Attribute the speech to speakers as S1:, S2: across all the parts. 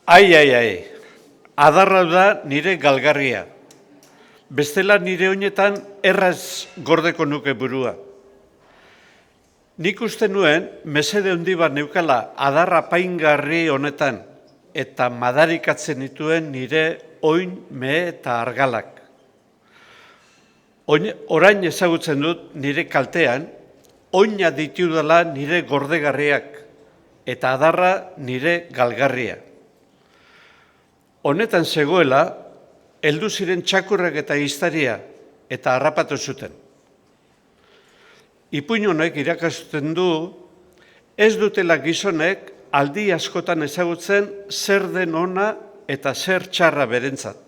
S1: Ai, adarra da nire galgarria. Bestela nire oinetan erraz gordeko nuke burua. Nik uste nuen, mesede handi bat neukala adarra paingarri honetan eta madarikatzen dituen nire oin, mehe eta argalak. Orain ezagutzen dut nire kaltean, oina ditudala nire gordegarriak eta adarra nire galgarria. Honetan zegoela, heldu ziren txakurrak eta iztaria eta harrapatu zuten. Ipuin honek irakasten du, ez dutela gizonek aldi askotan ezagutzen zer den ona eta zer txarra berentzat.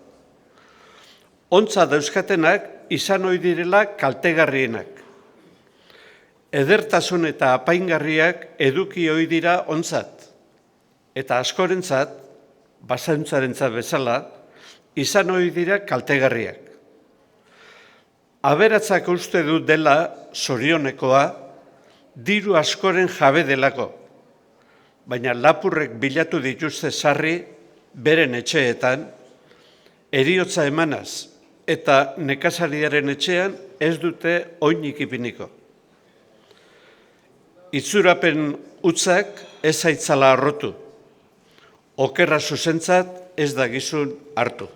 S1: Ontza dauzkatenak izan ohi direla kaltegarrienak. Edertasun eta apaingarriak eduki ohi dira ontzat, eta askorentzat, basaruntzarentzat bezala, izan ohi dira kaltegarriak. Aberatzak uste dut dela zorionekoa, diru askoren jabe delako, baina lapurrek bilatu dituzte sarri beren etxeetan, heriotza emanaz eta nekazariaren etxean ez dute oinik ipiniko. Itzurapen hutzak ez zaitzala harrotu, okerra zuzentzat ez da gizun hartu.